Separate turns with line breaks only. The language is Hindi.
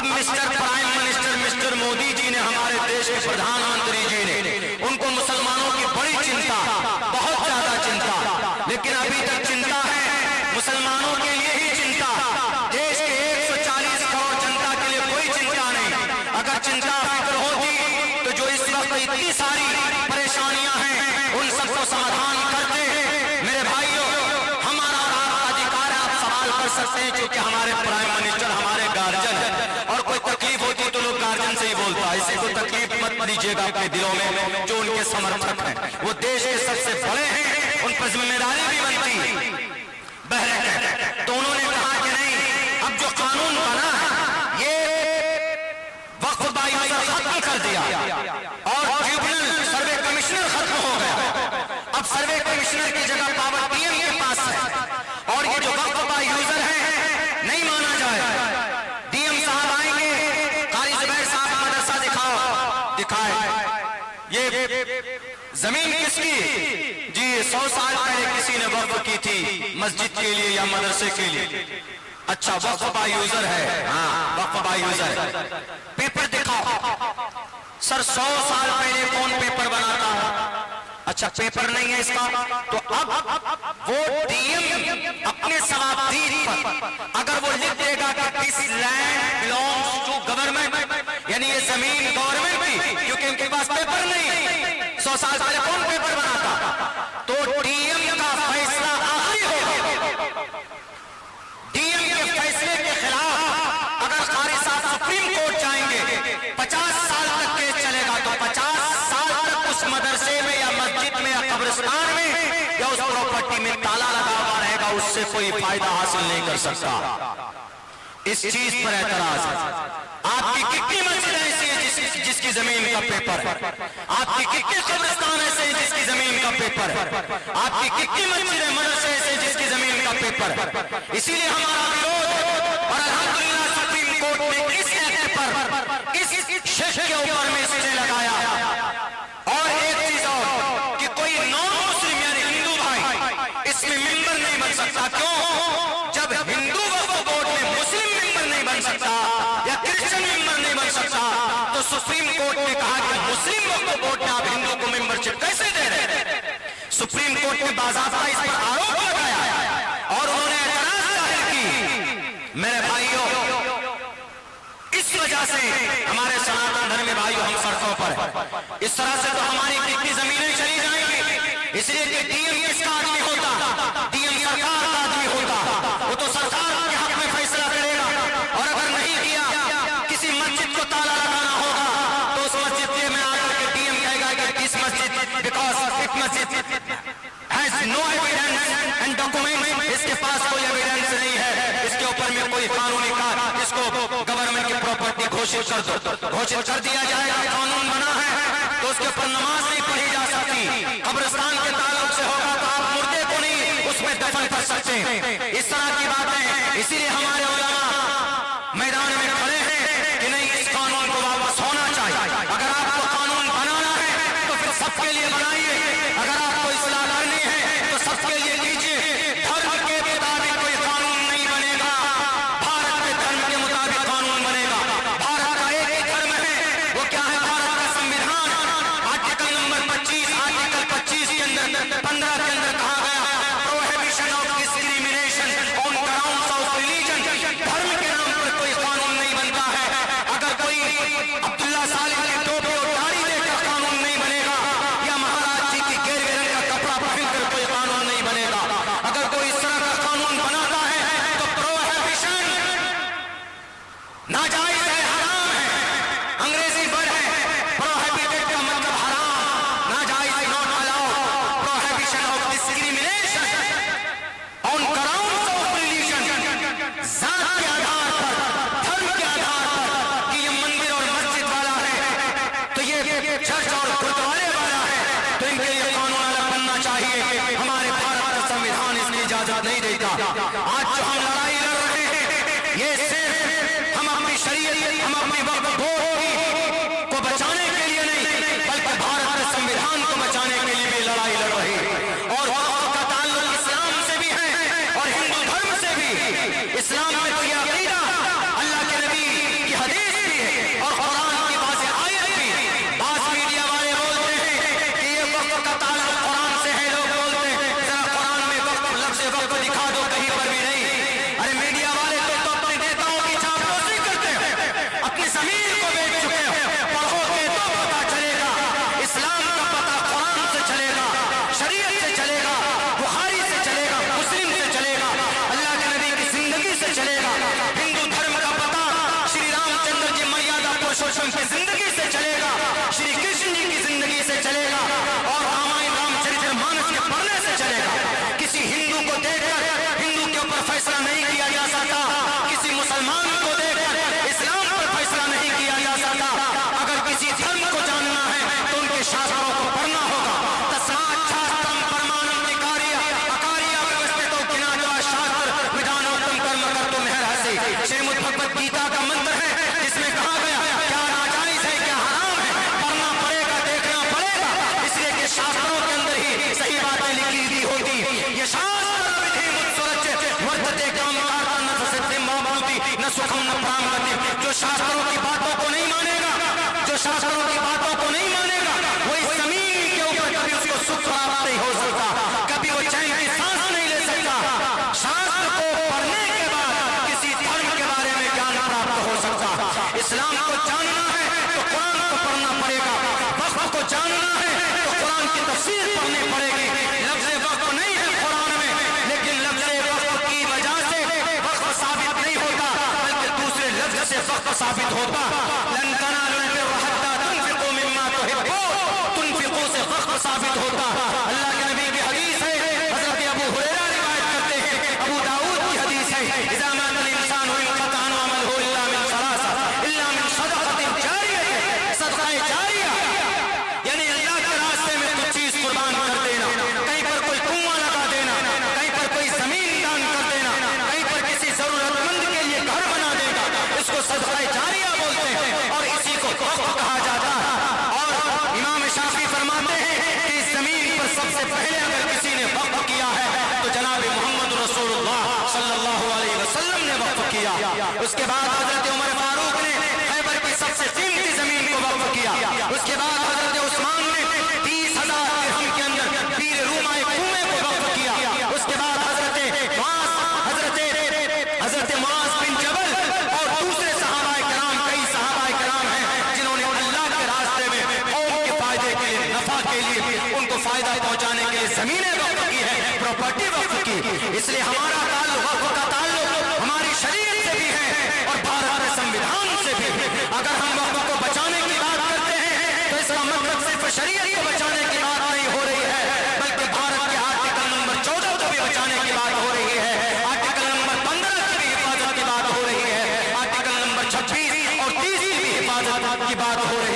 अब mister prime minister mister Modi ji ने, हमारे देश के प्रधानमंत्री जी ने, उनको मुसलमानों की बड़ी चिंता, बहुत ज्यादा चिंता, लेकिन अभी तक चिंता है मुसलमानों के लिए ही चिंता। देश के 140 करोड़ जनता के लिए कोई चिंता नहीं। अगर चिंता फिक्र होती तो जो इस वक्त इतनी सारी परेशानियां हैं उन सबको समाधान करते हैं। मेरे भाइयों, हमारा अधिकार है, आप सवाल कर सकते हैं, क्योंकि हमारे प्राइम मिनिस्टर हमारे गार्जियन है, और कोई तकलीफ होती तो लोग गार्जियन से ही बोलता है। इसे कोई तकलीफ मत दीजिएगा अपने दिलों में। जो उनके समर्थक हैं वो देश के सबसे बड़े हैं, उन पर जिम्मेदारी भी बनती है। तो उन्होंने कहा कि नहीं, अब जो कानून बना है ये वक्फ बायूजर खत्म कर दिया और ट्रिब्यूनल सर्वे कमिश्नर खत्म हो गया। अब सर्वे कमिश्नर की जगह पावर पीएम के पास है, और ये जो वक्फ बायूजर है नहीं माना जाए। डीएम साहब आएंगे, कारी जुबैर साहब मदरसा दिखाए, ये जमीन किसकी? जी 100 साल पहले किसी ने वक्फ की थी मस्जिद के लिए या मदरसे के लिए। अच्छा, वक्फ बायूजर है, हाँ वक्फ बायूजर है। पेपर दिखाओ सर, 100 साल पहले कौन पेपर बनाता है? अच्छा, पेपर नहीं है इसका, तो अब वो डीएम अपने सवाबदीद पर अगर वो लिख देगा कि this land belongs to government, यानी ये जमीन गवर्नमेंट की, क्योंकि इनके पास पेपर नहीं। 100 साल पहले कौन पेपर बनाता? तो डीएम का फैसला आखिरी होगा। डीएम के फैसले के खिलाफ अगर कारी साहब सुप्रीम कोर्ट जाएंगे, 50 साल तक केस चलेगा। तो 50 साल तक उस मदरसे में या मस्जिद में या कब्रिस्तान में या उस प्रॉपर्टी में ताला लगा हुआ रहेगा, उससे कोई फायदा हासिल नहीं कर सकता। इस चीज पर एतराज है। आपकी कितनी मस्जिद ऐसी है जिसकी जमीन का पेपर है? आपकी कितने कब्रिस्तान ऐसे हैं जिसकी जमीन का पेपर है? आपकी कितनी मस्जिद मदरसे ऐसे जिसकी जमीन का पेपर है? इसीलिए हमारा विरोध, और अल्हम्दुलिल्लाह सुप्रीम कोर्ट ने इस एक्ट पर, इस सेक्शन के ऊपर में स्टे लगाया। और एक चीज और कि कोई नॉन मुस्लिम यानी हिंदू भाई इसमें मेंबर नहीं बन सकता। क्यों? जब हिंदू वक्फ बोर्ड में मुस्लिम मेंबर नहीं बन सकता या क्रिश्चियन मेंबर नहीं बन सकता, तो सुप्रीम कोर्ट ने कहा कि मुस्लिम वक्फ बोर्ड में आप हिंदू को मेंबरशिप कैसे दे रहे हैं? सुप्रीम कोर्ट ने बाज़ाब्ता इस पर आरोप लगाया और उन्होंने एतराज जाहिर की। मेरे भाइयों, इस वजह से हमारे सनातन धर्म भाइयों हम सड़कों पर हैं। इस तरह से तो हमारी कितनी जमीनें चली जाएंगी। इसलिए कि डीएम किसका आदमी होता? डीएम सरकार का आदमी होता। वो तो सरकार के हक में फैसला करेगा, और अगर नहीं किया, किसी मस्जिद को ताला लगाना होगा तो उस मस्जिद के में आकर के डीएम कहेगा कि इस मस्जिद, बिकॉज इट मस्जिद has no evidence and document, इसके पास कोई एविडेंस नहीं है, इसके ऊपर में कोई कानूनी का, इसको गवर्नमेंट की प्रॉपर्टी घोषित कर दो, घोषित कर दिया जाएगा। कानून बना है तो उसके ऊपर नमाज नहीं पढ़ी जा सकती। कब्रिस्तान के ताल्लुक से होगा तो आप मुर्दे को नहीं उसमें दफन कर सकते। इस तरह की बातें, इसीलिए हमारे उलमा मैदान में खड़े हैं कि नहीं, इस कानून को वापस होना चाहिए। अगर आपको कानून बनाना है तो फिर सबके लिए बनाइए, अगर आपको इस्लाह करनी है तो सबके लिए कीजिए। धर्म के मुताबिक कोई कानून नहीं बनेगा, भारत के धर्म के मुताबिक कानून बनेगा। भारत का एक ही धर्म है, वो क्या है? भारत का संविधान आर्टिकल नंबर 25, आर्टिकल 25 के अंदर 15 के अंदर कहा गया prohibition of discrimination on grounds of religion. धर्म के नाम पर कोई कानून नहीं बनता है। अगर कोई अब्दुल्ला सालेह की टोपी और दाढ़ी लेकर कानून नहीं बनेगा, या महाराज जी की गेरुए रंग का कपड़ा पहनकर कोई कानून नहीं बनेगा। अगर कोई इस तरह का कानून बनाता है तो प्रोहिबिशन नाजायज है, हराम है। अंग्रेजी वर्ड है प्रोहिबिटेड का मतलब हराम, नाजायज, not allowed. Prohibition of discrimination on grounds of religion, जात के आधार पर, धर्म के आधार पर कि ये मंदिर और मस्जिद वाला है तो ये चर्च और गुरुद्वारे वाला है तो इनके लिए कानून अलग बनना चाहिए। हमारे भारत का संविधान इसकी इजाजत नहीं देता। आज जो हम लड़ाई लड़ रहे हैं ये सिर्फ हम अपनी शरीयत, हम अपनी वक्फ बोर्ड को बचाने के लिए नहीं, बल्कि भारत के संविधान को बचाने के लिए भी लड़ाई लड़ रही है। और वक्फ का ताल्लुक इस्लाम से भी है और हिंदू धर्म से भी। इस्लाम में तो यह अकीदा, अल्लाह के नबी की हदीस तफसीर पढ़नी पड़ेगी। लफ्ज़ वक्फ नहीं है कुरान में, लेकिन लफ्ज़ वक्फ की वजह से वक्फ साबित नहीं होता, बल्कि दूसरे लफ्ज़ से वक्फ साबित होता। लन तनालुल बिर्रा हत्ता तुनफिकू मिम्मा तुहिब्बून, तुनफिकू से वक्फ साबित होता। अल्लाह के नबी की हदीस है, हज़रत अबू हुरैरा रिवायत करते हैं, अबू दाऊद की हदीस है, इज़ा मातल इंसानु इनक़ता अन्हु अमलुहु इल्ला मिन सलासा इल्ला मिन सदक़तिन जारियतिन, सदक़ाए जारिया यानी अल्लाह के रास्ते में कुछ चीज कुर्बान कर देना, कहीं पर कोई कुआं लगा देना, कहीं पर कोई जमीन दान कर देना, कहीं पर किसी जरूरतमंद के लिए घर बना देगा, इसको सदक़ाए जारिया बोलते हैं और इसी को वक्फ कहा जाता है। और इमाम शाफी फरमाते हैं कि इस जमीन पर सबसे पहले अगर किसी ने वक्फ किया है तो जनाब मोहम्मद रसूलुल्लाह सल्लल्लाहु अलैहि वसल्लम ने वक्फ किया। उसके बाद हजरत उमर फारूक ने खैबर की सबसे कीमती जमीन को वक्फ किया। उसके बाद हजरत उस्मान ने 30,000 दिरहम के अंदर पीर रूमा एक कुएं को वक्फ किया। उसके बाद हजरत मुआज बिन जबल और दूसरे सहाबाए कराम, कई सहाबाए कराम हैं जिन्होंने अल्लाह के रास्ते में कौम के फायदे के लिए, नफा के लिए, उनको फायदा पहुंचाने के लिए जमीनें वक्फ की है, प्रॉपर्टी वक्फ की। इसलिए हमारा ताल्लुक, वक्फ का ताल्लुक हमारी शरीयत से भी है और भारत के संविधान से भी। अगर हम वक्फ को बचाने की बात करते हैं तो इसका मतलब सिर्फ शरीयत को बचाने की बात नहीं हो रही है, बल्कि भारत के आर्टिकल नंबर 14 को भी बचाने की बात हो रही है, आर्टिकल नंबर 15 की भी हिफाजत की बात हो रही है, आर्टिकल नंबर 26 और 30 की भी हिफाजत की बात हो रही है।